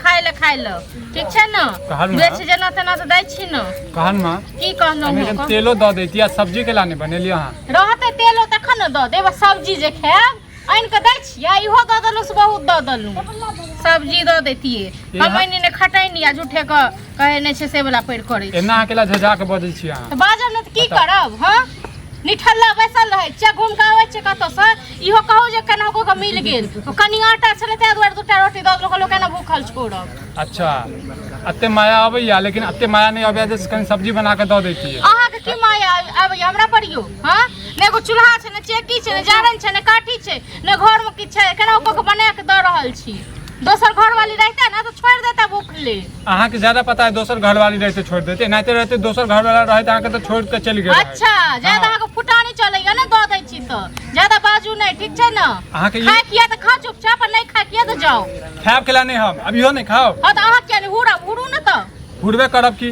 खाली खाए ल ठीक छै न बेच जना तना त दै छी न कहन मां की कहनो हम तेलो द दैती आ सब्जी के लाने बनेलियो हां रहते तेलो तखन न द देब सब्जी जे खाएब आइन के दै छियै इहो द देलु से बहुत द देलु सब्जी द दैतिए हम एनी ने खटाइनी आ झूठे के कहे नै छै से वाला पेड़ करे एना अकेला झझा के बजै छी अहाँ त बाजब न त की करब हां निठल्ला बैसल रहे छै घूम के आवे छै कतो से इहो कहू जे केना को के मिल गेल कनी आटा छले त दुआर दुटा रोटी द देलक लोग केना भूखल छोड़ब अच्छा अत्ते माया आबैया लेकिन अत्ते माया नहीं आबैया जे कनी सब्जी बना के द दैती है अहाँ के की माया आबैया हमरा परियो हां ने एगो चूल्हा छै ने चेकी छै ने जारन छै ने काठी छै ने घर में की छै केना को के बना के द रहल छी दोसर घर वाली रहता ना तो छोड़ देता भूखले अहाँ के ज्यादा पता है दोसर घर वाली रहते छोड़ देते नाते रहते दोसर घर वाला रहते अहाँ के तो छोड़ के चल गेल अच्छा ज्यादा अहाँ के फुटानी चलैया ना द दै छी त ज्यादा बाजू नहीं ठीक छै ना अहाँ के खाए किया त खा चुपचाप नहीं खाए किया त जाओ खाब केला नहीं हम अभियो नहीं खाओ हां त अहाँ के हुड़ू न त हुड़बे करब की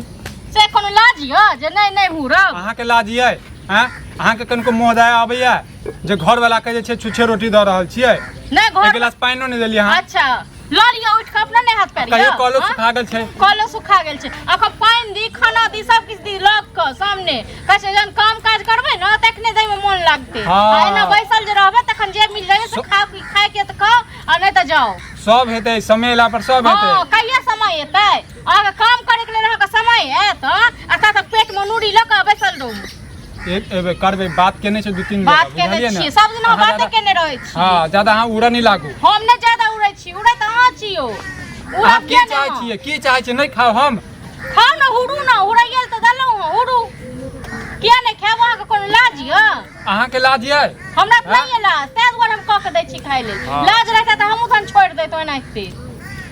से कोनो लाज य जे नहीं हुड़ब अहाँ के लाज यै हैं अहाँ के कनको मोहदाय आबैया जे घर वाला के जे छै छुछे रोटी द रहल छियै नहीं घर एक गिलास पानियो नहीं देलियै अहाँ अच्छा ल लिया उठ के अपना नहीं हाथ पैर कहियो कॉलो सुखा गेल छै कॉलो सुखा गेल छै अखन पानी दी खाना दी सब किछ दी लग के सामने कहै छै जन काम काज करबै न तखने दई में मन लागते आ एना बैसल जे रहबै तखन जे मिल जाए से खाए के त खाओ आ नहीं त जाओ सब हेतै समय एला पर सब हेतै हां कहिया समय एतै अहाँ काम करे के लेल अहाँ के समय हैत आ ता तक पेट में नूरी ल के बैसल रहू एक एबे करबे बात केने छै दू तीन बात केने छी सब दिन बात केने रहै छी हां ज्यादा अहाँ उड़ा नहीं लागू हम ने ज्यादा उड़ै छी उड़ै त अहाँ छियो उड़ा की चाहै छियै की चाहै छियै नहीं खाओ हम खाओ न हुड़ू न उड़ै गेल त दलौ हुड़ू किया नहीं खाएब अहाँ के कोनो लाज य अहाँ के लाज यै हमरा त नहीं लाज तै दुआरे हम क के दै छी खाय लेल लाज रहता त हमहु धन छोड़ दैतो एनाइते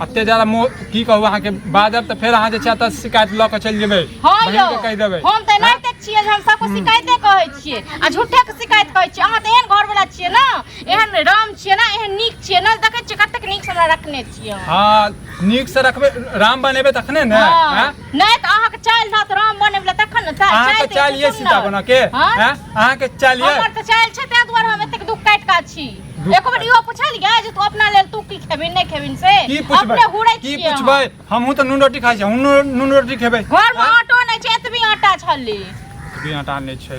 अत्ते ज्यादा की कहू अहाँ के बाजब त फेर अहाँ जे छै त शिकायत ल के चल जेबै बहिन के कह देबै हम त एनाइते छियै हम सबको शिकायते कहै छियै आ झूठे के शिकायत कहै छियै अहाँ त एहन घर वाला छियै ना एहन राम छियै ना एहन नीक छियै ना देखै छियै कतेक नीक से हमरा रखने छियै हां नीक से रखबे राम बनेबे तखने ने हैं नहीं त अहाँ के चाल ना त राम बनेबला तखन न चाल अहाँ के चाल ये सीता बना के हैं अहाँ के चाल ये हमर त चाल छै तै दुआरे हम एतेक दुख काट का छी एको बार इहो पूछलियै जे तू अपना लेल तू की खेबिन नहीं खेबिन से अपने हुड़ै की पूछबै हमहु त नून रोटी खाइ छी हम नून रोटी खेबै घर में आटो नहीं छै एतबी आटा छले एतबी आटा नहीं छै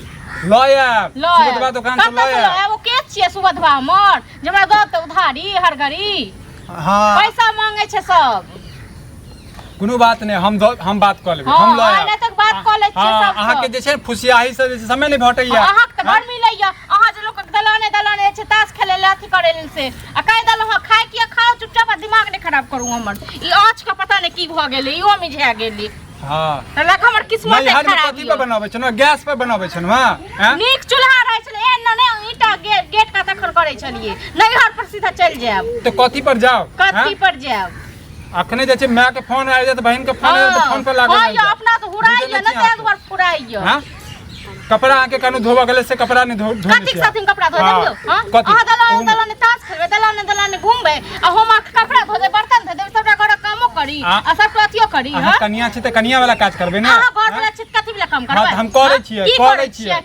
ल आब सुबहवा दुकान से ल आब वो के छियै सुबहवा हमर जे हमरा द त उधारी हर घड़ी हां पैसा मांगे छै सब कोनो बात नहीं हम बात क लेबै हम ल आब तक बात क लै छियै सब अहाँ के जे छै फुसियाही से समय नहीं भटैया अहाँ के घर मिलैया अहाँ जे लोक दलाने छै ताश खेले ले अथी करे लेल से आ कह दल हां खाए किया खाओ चुपचाप दिमाग नहीं खराब करू हमर ई आँच के पता नहीं की भ गेलै इहो मिझा गेलै हां त लक हमर किस्मत खराब कथि पे बनाबै छै न गैस पे बनाबै छै न हां नीक चूल्हा रहै छले एन ने ईटा गेट का तखन करे छलिए नैहर पर सीधा चल जाब तो कथि पर जाओ कथि पर जाब अखने जे छै माय के फोन आइ जात बहन के फोन आइ त फोन पर लागल हां यो अपना तो हुराइया न ते दुआर फुराइया हां कपड़ा आके कनु धोबा गेले से कपड़ा नहीं धो कथि साथिन कपड़ा धो देबियो हां अहाँ दलाने तास खेलबे दलाने घूमबे आ हम कपड़ा धो दे बर्तन धो दे सबटा घर कामो करी आ सब अथियो करी हां कनिया छै त कनिया वाला काज करबे ना अहाँ घर वाला छित कथि वाला काम करबे हम करे छियै की करे छियै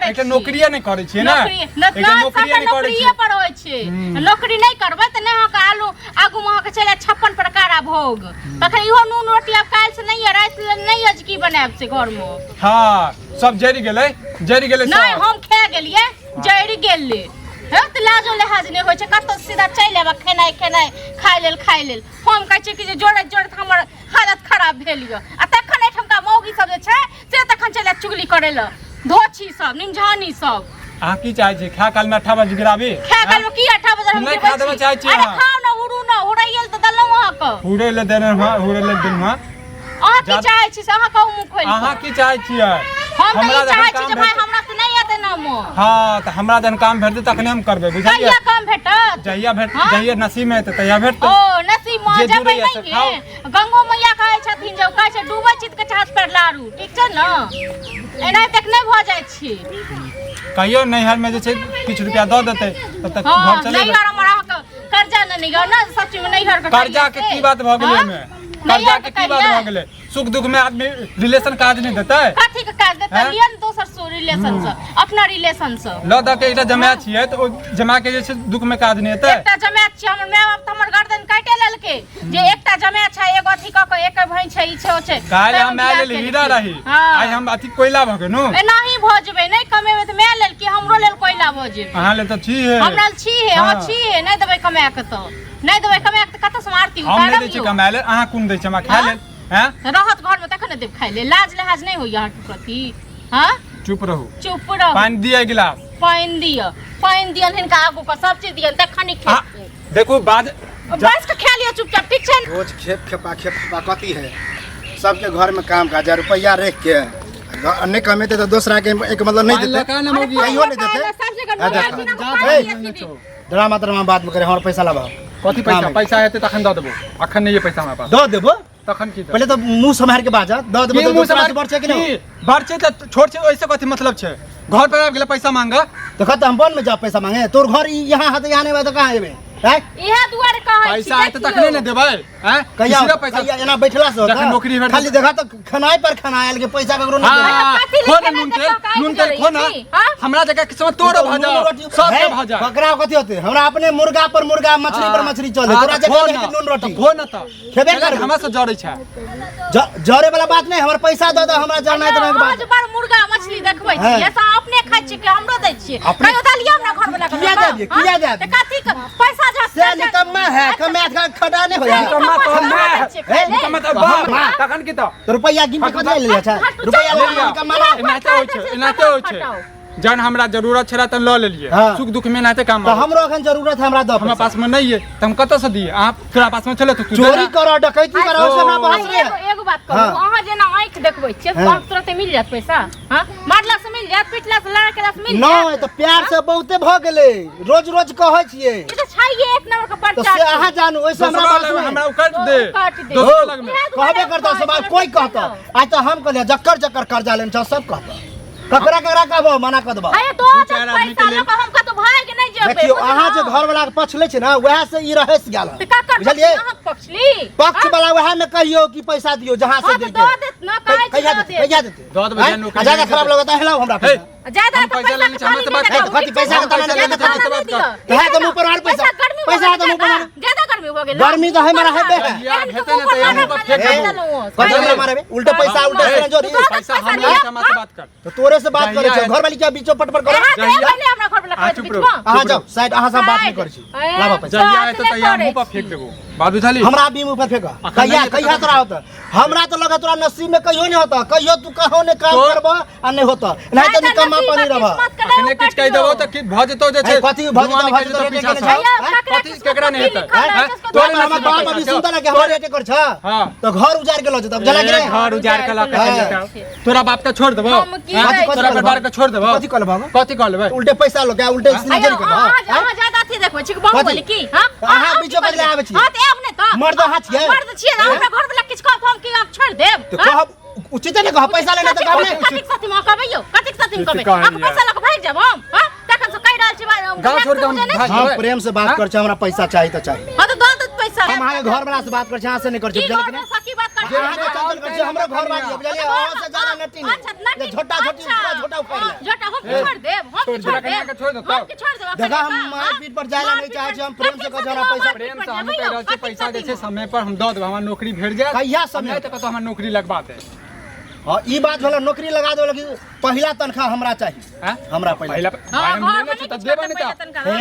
एकटा नौकरिये नहीं करे छियै ना एकटा नौकरिये नहीं करे छियै पर होय छै नौकरी नहीं करबे त ने अहाँ के आलू आगू में अहाँ के चले 56 प्रकार आ भोग तखन इहो नून रोटी अब काल से नहीं है रात नहीं है की बनाब से घर में हां सब जरी गेलै नहीं हम खा गेलिए जरी गेलै हे त लाजो लिहाज नहीं होय छै कत सीधा चल आबा खेनाई खाय लेल हम कहै छै कि जे जोड़े हमर हालत खराब भेल य आ तखन एठमका मौगी सब जे छै से तखन चले चुगली करे ल धोछी सब निमझानी सब अहाँ की चाहै छी खा काल में 8 बजे गिराबी खा काल में की 8 बजे हम नहीं खा देबे चाहै छी अरे खाओ न उड़ू न उड़ै गेल त दलौ अहाँ के उड़ै ले देने उड़ै ले दिन में अहाँ की चाहै छी से अहाँ कहू मुंह खोल अहाँ की चाहै छियै हमरा चाहै छी जे भाई हमरा से नहीं आते नाम हां त हमरा जन काम भेटते तखने हम करबे बुझलियै कहिया काम भेटत जहिया नसीब में त तहिया भेटत ओ नसीब में जबै नहीं गंगो मैया कहै छथिन जे कहै छै डूबै चित के हाथ पर लारू ठीक छै न एना तक नहीं भ जाय छी कहियो नैहर में जे छै किछ रुपया द देतै तब तक घर चले नैहर हमरा कर्जा नहीं ग न सच में नैहर के कर्जा के की बात भ गेलै में कर्जा के की बात भ गेलै सुख दुख में आदमी रिलेशन काज नहीं देतै कथि के काज देतै लियन दोसर सो रिलेशन से अपना रिलेशन से ल द के एकटा जमाय छियै त ओ जमा के जे छै दुख में काज नहीं हेतै एकटा जमाय छियै हमर माय बाप त हमर गर्दन काटे लेलकै जे एकटा जमाय छै हो छे काल हम आयल हीरा रही आई हम अति कोयला भ गेनु ए नहीं भजबे नहीं कमेबे त मैं लेल कि हमरो लेल कोयला भजे अहाँ ले त छी है हमरा छी है हां छी है नहीं देबे कमे के त नहीं देबे कमे के त कत से मारती हम नहीं दै छी कमाए ले अहाँ कोन दै छी हमरा खा लेल हैं रहत घर में तखन देब खाइ ले लाज लिहाज नहीं होई यहाँ के प्रति हां चुप रहो पानी दिया गिलास पानी दिया हिनका आगू का सब चीज दिया तखनी खेत देखो बाद बस के खा लियो चुपचाप ठीक छै रोज खेप खेपा कथी है सबके घर में काम का 1000 रुपया रख के नहीं कमेते तो दूसरा के एक मतलब नहीं देते कहियो नहीं देते ड्रामा बात में करे हमर पैसा लाबा कथी पैसा हेते तखन द देबो अखन नहीं है पैसा हमरा पास द देबो तखन की पहले तो मुंह संभाल के बाजा द देबो तो दूसरा से बढ़ छै कि नहीं बढ़ छै त छोड़ छै ओइसे कथी मतलब छै घर पर आब गेले पैसा मांगा देखा त हम बन में जा पैसा मांगे तोर घर यहाँ है तो यहाँ नहीं तो कहां एबे इहे दुआरे कहै छी पैसा है त तखने ने देबै हैं कहिया पैसा एना बैठला से जखन नौकरी भेट खाली देखा तो खनाई पर खाना आयल के पैसा ककरो नहीं खोन नून तेल खोन हमरा जगह किस्मत तोरो भ जा सब के भ जा बकरा कथी होते हमरा अपने मुर्गा पर मुर्गा मछली पर मछली चले तोरा जगह नून रोटी खोन त खेबे कर हमरा से जड़ै छै जरे वाला बात नहीं हमर पैसा द द हमरा जाना इतना के बात बार मुर्गा मछली देखबै छी ऐसा अपने खाइ छी के हमरो दै छी कहियो दालिया हमरा घर वाला किया जाबे त कथी पैसा से निकम्मा है कमे खड़ा नहीं होया निकम्मा तो बाप तखन की त रुपया गिन के कथि ले अच्छा रुपया ले निकम्मा एनाते होइ छै जन हमरा जरूरत छला त ल लेलिए सुख दुख में नाते काम तो हमरो अखन जरूरत है हमरा द हमरा पास में नहीं है त हम कत से दिए आप तोरा पास में चले तो चोरी करो डकैती करो से ना बहस रे एगो बात कहू अहाँ जेना आंख देखबै छियै सब तुरंत मिल जात पैसा हां मारला से मिल जात पिटला से लड़ा केला से मिल जात नहीं तो प्यार से बहुते भ गेले रोज रोज कहै छियै ई त छाइए एक नंबर का तो पर्चा से अहाँ जानू ओइसे हमरा पास में हमरा काट दे दोसर लग में कहबे करता सब कोई कहता आज तो हम कहले जक्कर कर्जा लेन छ सब कहता ककरा कहबो मना कर देबो अरे तो पैसा लक हम का तो भाग नहीं जेबे देखियो अहाँ जे घर वाला के पक्ष ले छै ना वएह से ई रहस गेल बुझलिए पक्ष वाला वएह में कहियो कि पैसा दियो जहां से दे कहिया देते दो बजे नौकरी ज्यादा खराब लगता है हेलाओ हमरा पैसा ज्यादा तो पैसा पैसा का तना देते है तो मुंह पर मार पैसा पैसा तो मुंह पर मार ज्यादा गर्मी हो गेल गर्मी तो है मारा है बे हेते न त मुंह पर फेंक देबो पैसा मारे उल्टा पैसा उल्टा जोरी पैसा हमरा से बात कर तो तोरे से बात करे छै घर वाली क्या बीचो पट पर करे हमरा घर वाला अहाँ जाओ साइड अहाँ सब बात नहीं करे छी लावा पैसा जहिया है तो तैयार मुंह पर फेंक देबो बात बुझली हमरा भी मुंह पर फेंका कहिया तोरा होता हमरा तो लगा तोरा नसीब में कहियो नहीं होता कहियो तू कहो ने काम करबा आ नहीं होता नहीं तो निकम्मा पानी रहबा अखने किछ कह देबो त कि भ जतो जे छै कथी भ जतो कथी केकरा नहीं हेतै तोरे हमर बाप अभी सुनता ना कि हमर रेटे कर छ तो घर उजार के ल जतो जला गिरे घर उजार के ल के तोरा बाप के छोड़ देबो तोरा परिवार के छोड़ देबो कथी कहलबे उल्टे पैसा लो क्या उल्टे सिलेंडर के हां ज्यादा थी देखो छी बहु बोले की हां अहाँ बीचो बदले आबै छी हां त अपने त मर्द हाथ छियै मर्द छियै हमरा घर वाला किछ कह हम की आप छोड़ देब तो कह उचित ने कह पैसा लेना त कहबे कथि सती में कहबे यो कथि सती में कहबे आप पैसा लक भाग जाब हम हां तखन से कहि रहल छी गांव छोड़ के हम भाग हम प्रेम से बात कर छ हमरा पैसा चाहिए त चाहिए हां तो दो पैसा हम अहाँ घर वाला से बात कर छ अहाँ से नहीं कर छ लेकिन सकी बात कर जे अहाँ चंदन कर छ हमरा घर वाली बुझलिए और से ज्यादा नटी नहीं छोटा छोटी छोटा ऊपर छोटा हम छोड़ देब हम छोड़ देब हम छोड़ देब देखा हम मार पीट पर जायला नहीं चाहे छी हम प्रेम से कह जरा पैसा प्रेम से हम कह रहल छी पैसा जे छै समय पर हम द देब हमर नौकरी भेट जाय कहिया समय तक तो हमर नौकरी लगबा दे हां ई बात होला नौकरी लगा दो लेकिन पहिला तनखा हमरा चाहिए हमरा पहिला हम लेने छ त देबा नहीं त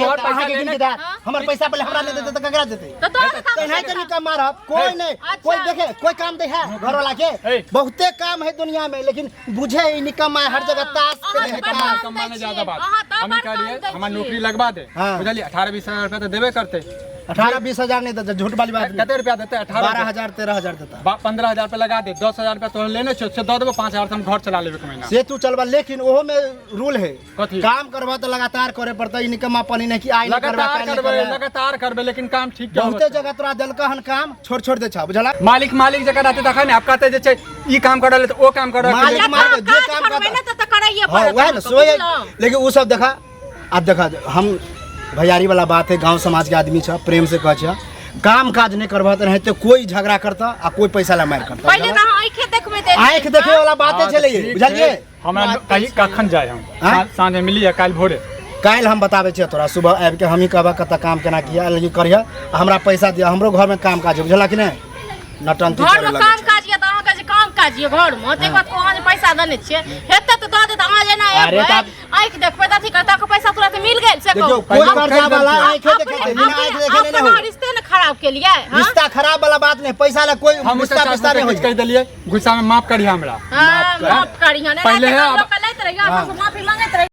और पैसा के गिन के हमर पैसा पहले हमरा नहीं देते त ककरा देते तो नहीं तो निकम मारब कोई नहीं कोई देखे कोई काम दे है घर वाला के बहुते काम है दुनिया में लेकिन बुझे ई निकम हर जगह ताश खेले है काम कमाने ज्यादा बात हम कह लिए हमर नौकरी लगबा दे बुझलिए 18-20 हजार रुपया तो देबे करते 18-20 हजार नहीं देता झूठ वाली बात कते रुपया देते 12,000 13,000 देता 15,000 रुपया लगा दे 10,000 रुपया तो लेने छ से दे देबो 5,000 हम घर चला लेबे महीना से तू चलबा लेकिन ओहो में रूल है कथी काम करबा तो लगातार करे पड़ता ई निकम्मा पानी नहीं कि आई लगातार करबे लेकिन काम ठीक बहुते जगह तोरा देलका हन काम छोड़ दे छ बुझला मालिक जगह रहते देखा ने आप कहते जे छै ई काम करले तो ओ काम कर मालिक जे काम करबे त करैए पड़त वह ना सोए लेकिन वो सब देखा अब देखा हम भैयारी वाला बात है गांव समाज के आदमी छ प्रेम से कह छ काम काज नहीं करबा त नहीं तो कोई झगड़ा करता आ कोई पैसा ला मार करता पहले ना आंख देखबे दे आंख देखे वाला बातें चले बुझलिए हमरा कहीं कखन जाय हम साँझ में मिलिए काल भोरे काल हम बताबे छ तोरा सुबह आबि के हम ही कहबा कत काम केना किया लेकिन करिया हमरा पैसा दिया हमरो घर में काम काज बुझला कि नहीं नटंती घर में काम काज या त अहाँ के जियो घर में ते बात को आज पैसा देने छिए हेते तो दे दे आज ना आंख देखबे त करता को पैसा तुरंत मिल गेल से देखो कोई कर्जा वाला आंख देखे बिना आंख देखे नहीं हो रिश्ते न खराब के लिए रिश्ता खराब वाला बात नहीं पैसा ला कोई हम रिश्ता पैसा नहीं हो कह देलिए गुस्सा में माफ करी हमरा माफ करी ना पहले है लोग लैत रहिया माफी मांगत रहिया